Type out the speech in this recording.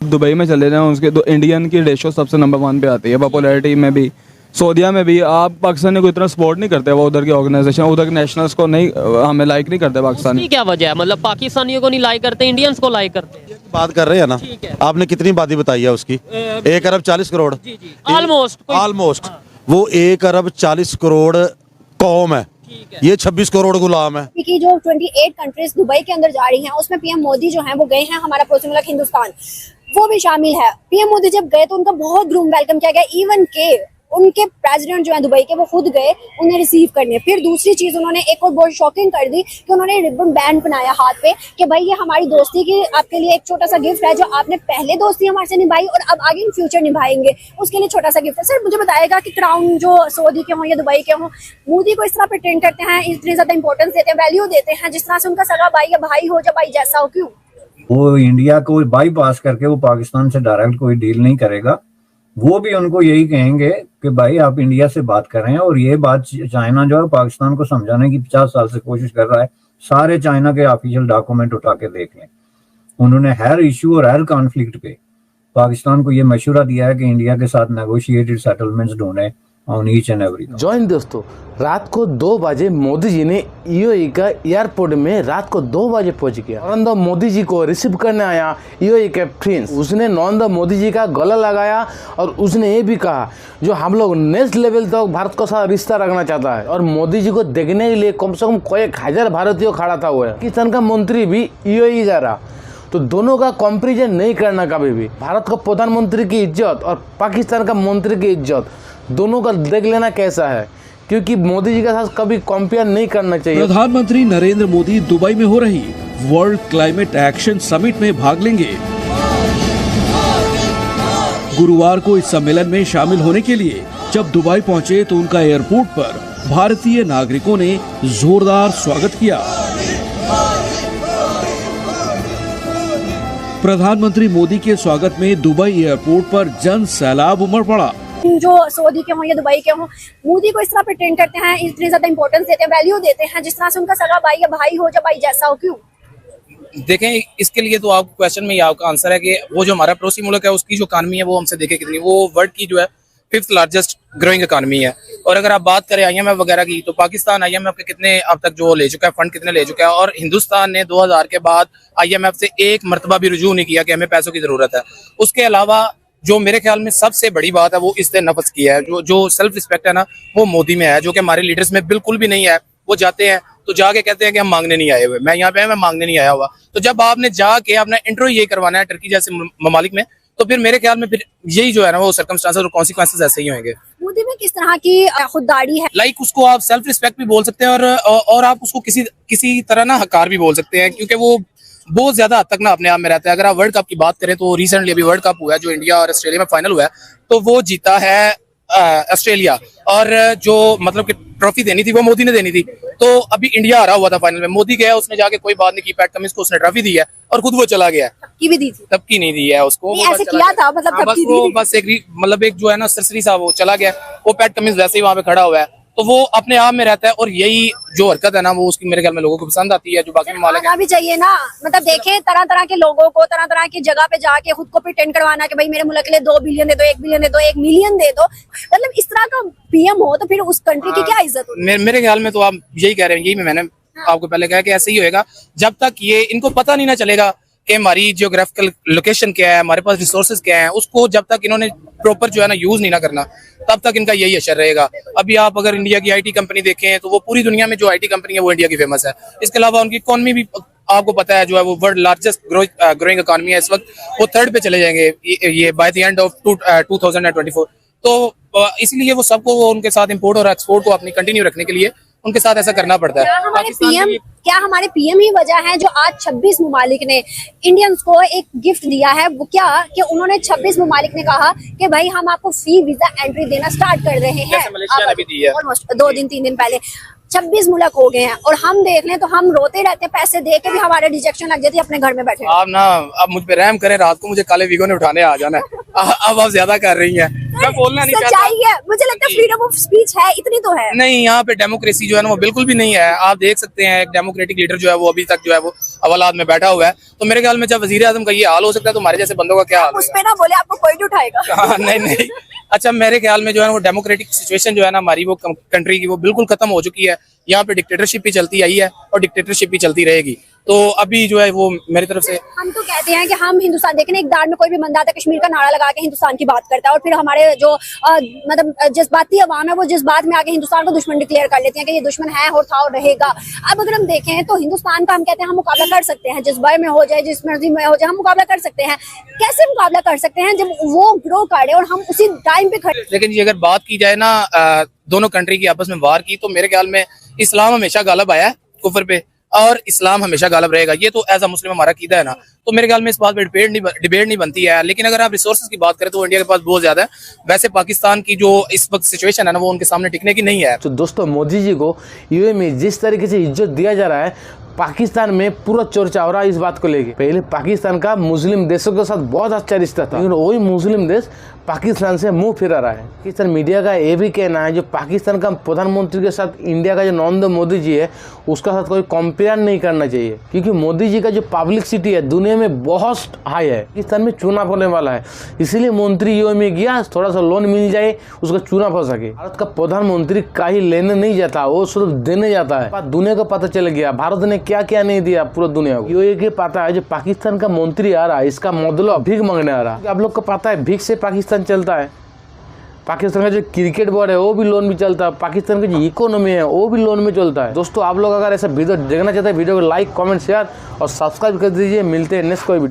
Dubai में चले जाएं, उसके तो इंडियन की रेशो सबसे नंबर 1 पे आती है पॉपुलैरिटी में भी, सऊदीया में भी। आप पाकिस्तानी को इतना सपोर्ट नहीं करते, वो उधर की ऑर्गेनाइजेशन, उधर के नेशनल्स को नहीं, हमें लाइक नहीं करते पाकिस्तानी। क्या वजह है, मतलब पाकिस्तानियों को नहीं लाइक करते, इंडियंस को लाइक करते हैं? बात कर रहे हैं ना, आपने कितनी आबादी बताई है उसकी? 1 अरब 40 करोड़ ऑलमोस्ट वो 1 अरब 40 करोड़ कौम है, ये 26 करोड़ गुलाम है। कि जो 28 कंट्रीज दुबई के अंदर जा रही हैं, उसमें पीएम मोदी जो हैं वो गए हैं, हमारा पड़ोसी मुल्क हिंदुस्तान वो भी शामिल है। पीएम मोदी जब गए तो उनका बहुत ग्रूम वेलकम किया गया, इवन के उनके प्रेसिडेंट जो है दुबई के वो खुद गए उन्हें रिसीव करने। फिर दूसरी चीज उन्होंने एक और बहुत शॉकिंग कर दी कि उन्होंने रिबन बैंड बनाया हाथ पे कि भाई ये हमारी दोस्ती की आपके लिए एक छोटा सा गिफ्ट है, जो आपने पहले दोस्ती हमारे से निभाई और अब आगे इन फ्यूचर निभाएंगे, उसके लिए छोटा सा गिफ्ट है। सर मुझे बताएगा कि क्राउन जो सऊदी के हों या दुबई के हों, मोदी को इस तरह प्रिटेंड करते हैं, इतनी ज्यादा इंपॉर्टेंस देते हैं, वैल्यू देते हैं, जिस तरह से उनका सगा भाई या भाई हो, या भाई जैसा हो, क्यों? वो इंडिया को बाईपास करके वो पाकिस्तान से डायरेक्ट कोई डील नहीं करेगा। वो भी उनको यही कहेंगे कि भाई आप इंडिया से बात कर रहे हैं, और ये बात चाइना जो है पाकिस्तान को समझाने की 50 साल से कोशिश कर रहा है। सारे चाइना के ऑफिशियल डॉक्यूमेंट उठा के देख लें, उन्होंने हर इश्यू और हर कॉन्फ्लिक्ट पे पाकिस्तान को ये मशवरा दिया है कि इंडिया के साथ नेगोशिएटेड सेटलमेंट्स ढूंढे on each and every. Join दोस्तों, रात को 2 बजे मोदी जी ने यूएई का एयरपोर्ट में रात को 2 बजे पहुंच गया। नरेंद्र मोदी जी को रिसीव करने आया यूएई के प्रिंस, उसने नरेंद्र मोदी जी का गला लगाया और उसने ये भी कहा जो हम लोग नेक्स्ट लेवल तक भारत के साथ रिश्ता रखना चाहता है। और मोदी जी को देखने के लिए कम से कम कई हजार भारतीय खड़ा था हुआ है। पाकिस्तान का मंत्री भी यूएई जा रहा, तो दोनों का कंपेरिजन नहीं करना कभी भी। भारत का प्रधानमंत्री की इज्जत और पाकिस्तान का मंत्री की इज्जत दोनों का देख लेना कैसा है, क्योंकि मोदी जी के साथ कभी कंपेयर नहीं करना चाहिए। प्रधानमंत्री नरेंद्र मोदी दुबई में हो रही वर्ल्ड क्लाइमेट एक्शन समिट में भाग लेंगे। गुरुवार को इस सम्मेलन में शामिल होने के लिए जब दुबई पहुंचे तो उनका एयरपोर्ट पर भारतीय नागरिकों ने जोरदार स्वागत किया। प्रधानमंत्री मोदी के स्वागत में दुबई एयरपोर्ट पर जन सैलाब उमड़ पड़ा। जो सऊदी के हों या दुबई के हों, मोदी को इस तरह प्रिटेंड करते हैं, इतनी ज्यादा इंपॉर्टेंस देते हैं, वैल्यू देते हैं, जिस तरह से उनका सगा भाई या भाई हो, या भाई जैसा हो, क्यों? देखें, इसके लिए तो आपको क्वेश्चन में ही आपका आंसर है कि वो जो हमारा पड़ोसी मुल्क है उसकी जो इकानमी है वो हमसे देखे कितनी, वो वर्ल्ड की जो है 5th लार्जेस्ट ग्रोइंग इकानमी है। और अगर आप बात करें IMF वगैरह की, तो पाकिस्तान IMF के कितने अब तक जो ले चुका है, फंड कितने ले चुका है, और हिंदुस्तान ने 2000 के बाद IMF से एक मरतबा भी रुजू नहीं किया कि हमें पैसों की जरूरत है। उसके अलावा जो मेरे ख्याल में सबसे बड़ी बात है वो इससे नफ्स की है, जो सेल्फ रिस्पेक्ट है ना, वो मोदी में है, जो कि हमारे लीडर्स में बिल्कुल भी नहीं है। वो जाते हैं तो जाके कहते हैं कि हम मांगने नहीं आए हुए, मैं यहाँ पे मैं मांगने नहीं आया हुआ। तो जब आपने जाके अपना इंट्रो ये करवाना है टर्की जैसे ममालिक में, तो फिर मेरे ख्याल में फिर यही जो है ना वो सर्कमस्टांसेस और कॉन्सिक्वेंसेस ऐसे ही होंगे। मोदी में किस तरह की खुददारी है? लाइक उसको आप सेल्फ रिस्पेक्ट भी बोल सकते हैं और आप उसको किसी तरह ना हकार भी बोल सकते हैं, क्योंकि वो बहुत ज्यादा हद तक ना अपने आप में रहता है। अगर आप वर्ल्ड कप की बात करें तो रिसेंटली अभी वर्ल्ड कप हुआ है जो इंडिया और ऑस्ट्रेलिया में फाइनल हुआ है, तो वो जीता है ऑस्ट्रेलिया, और जो मतलब कि ट्रॉफी देनी थी वो मोदी ने देनी थी। तो अभी इंडिया हारा हुआ था फाइनल में, मोदी गया, उसने जाके कोई बात नहीं की, पैट कमिंस को उसने ट्रॉफी दी है और खुद वो चला गया। तबकी भी दी थी? तबकी नहीं दी है उसको, ऐसे किया था, मतलब बस एक जो है ना सरसरी सा वो चला गया, वो पैट कमिंस वैसे ही वहां पे खड़ा हुआ है। तो वो अपने आप में रहता है, और यही जो हरकत है ना वो उसकी मेरे ख्याल में लोगों को पसंद आती है। जो बाकी ममालिक भी चाहिए ना, मतलब देखें तरह तरह के लोगों को तरह तरह की जगह पे जाके खुद को प्रिटेंड करवाना कि भाई मेरे मुल्क के लिए 2 बिलियन दे दो, 1 बिलियन दे दो, 1 मिलियन दे दो, मतलब इस तरह का पीएम हो तो फिर उस कंट्री की क्या इज्जत होती है? मेरे ख्याल में तो आप यही कह रहे हैं, यही मैंने आपको पहले कहा कि ऐसे ही होएगा जब तक ये इनको पता नहीं ना चलेगा कि हमारी जियोग्राफिकल लोकेशन क्या है, हमारे पास रिसोर्सेज क्या हैं, उसको जब तक इन्होंने प्रॉपर जो है ना यूज नहीं ना करना, तब तक इनका यही असर रहेगा। अभी आप अगर इंडिया की IT कंपनी देखें तो वो पूरी दुनिया में जो IT कंपनी है वो इंडिया की फेमस है। इसके अलावा उनकी इकॉनमी भी आपको पता है जो है वो वर्ल्ड लार्जेस्ट ग्रोइंग इकॉनमी है। इस वक्त वो 3rd पे चले जाएंगे ये बाय द एंड ऑफ 2024। तो इसलिए वो सबको उनके साथ इम्पोर्ट और एक्सपोर्ट को अपनी कंटिन्यू रखने के लिए उनके साथ ऐसा करना पड़ता है। क्या हमारे पीएम ही वजह है जो आज 26 ममालिक ने इंडियंस को एक गिफ्ट दिया है? वो क्या कि उन्होंने 26 ममालिक ने कहा कि भाई हम आपको फ्री वीजा एंट्री देना स्टार्ट कर रहे हैं, ऑलमोस्ट 2 दिन 3 दिन पहले। 26 मुल्क हो गए हैं और हम देख लें तो हम रोते रहते हैं, पैसे दे के भी हमारे रिजेक्शन लग जाती है अपने घर में बैठे। आप ना अब मुझ पे रहम करें, रात को मुझे काले वीगो ने उठाने आ जाना है। अब आप ज्यादा कर रही हैं, मैं बोलना नहीं चाहता। सच्चाई है, मुझे लगता है फ्रीडम ऑफ स्पीच है, इतनी तो है नहीं, यहाँ पे डेमोक्रेसी जो है ना वो बिल्कुल भी नहीं है। आप देख सकते हैं एक डेमोक्रेटिक लीडर जो है वो अभी तक जो है वो हवालात में बैठा हुआ है। तो मेरे ख्याल में जब वजीर आजम का ये हाल हो सकता है तो हमारे जैसे बंदों का क्या हाल उस पे ना बोले, आपको कोई नहीं उठाएगा। नहीं। अच्छा, मेरे ख्याल में जो है वो डेमोक्रेटिक सिचुएशन जो है ना हमारी वो कंट्री की वो बिल्कुल खत्म हो चुकी है। यहाँ पे डिक्टेटरशिप ही चलती आई है और डिक्टेटरशिप ही चलती रहेगी। तो अभी जो है वो मेरी तरफ से हम तो कहते हैं कि हम हिंदुस्तान, देखें इकदार में कोई भी बंदा आता है कश्मीर का नारा लगा के हिंदुस्तान की बात करता है और फिर हमारे जो मतलब जज्बाती अवाम है वो जज्बात में आके हिंदुस्तान को दुश्मन डिक्लेयर कर लेते हैं कि ये दुश्मन है और था और रहेगा। अब अगर हम देखें तो हिंदुस्तान का हम कहते हैं हम मुकाबला कर सकते हैं, जज्बे में हो जाए, जिस मर्जी में हो जाए, हम मुकाबला कर सकते हैं। कैसे मुकाबला कर सकते हैं जब वो ग्रो करे और हम उसी टाइम पे खड़े। लेकिन ये अगर बात की जाए ना दोनों कंट्री की आपस में वार की, तो मेरे ख्याल में इस्लाम हमेशा गालिब आया है कुफर पे और इस्लाम हमेशा गालिब रहेगा। ये तो एज अ मुस्लिम हमारा कीदा है ना। तो मेरे ख्याल में इस बात पे डिबेट नहीं बनती है। लेकिन अगर आप रिसोर्सेज की बात करें तो इंडिया के पास बहुत ज्यादा है। वैसे पाकिस्तान की जो इस वक्त सिचुएशन है ना वो उनके सामने टिकने की नहीं है। तो दोस्तों, मोदी जी को यूएई में जिस तरीके से इज्जत दिया जा रहा है, पाकिस्तान में पूरा चर्चा हो रहा है इस बात को लेके। पहले पाकिस्तान का मुस्लिम देशों के साथ बहुत अच्छा रिश्ता था, लेकिन वही मुस्लिम देश पाकिस्तान से मुंह फिरा रहा है। पाकिस्तान मीडिया का ये भी कहना है जो पाकिस्तान का प्रधानमंत्री के साथ इंडिया का जो नरेंद्र मोदी जी है उसका साथ कोई कंपेयर नहीं करना चाहिए, क्योंकि मोदी जी का जो पब्लिसिटी है दुनिया में बहुत हाई है। पाकिस्तान में चुनाव होने वाला है, इसीलिए मंत्री यूएई में गया, थोड़ा सा लोन मिल जाए, उसका चुनाव हो सके। भारत का प्रधानमंत्री कहीं लेने नहीं जाता, वो सिर्फ देने जाता है। दुनिया को पता चल गया भारत ने क्या क्या नहीं दिया पूरा दुनिया को। यूएई के पता है जो पाकिस्तान का मंत्री आ रहा है इसका मतलब भीख मांगने आ रहा है। आप लोग को पता है भीख से पाकिस्तान चलता है। पाकिस्तान का जो क्रिकेट बोर्ड है वो भी लोन में चलता है। पाकिस्तान की जो इकोनॉमी है वो भी लोन में चलता है। दोस्तों, आप लोग अगर ऐसा वीडियो देखना चाहते हैं, वीडियो को लाइक, कमेंट, शेयर और सब्सक्राइब कर दीजिए। मिलते हैं नेक्स्ट कोई वीडियो।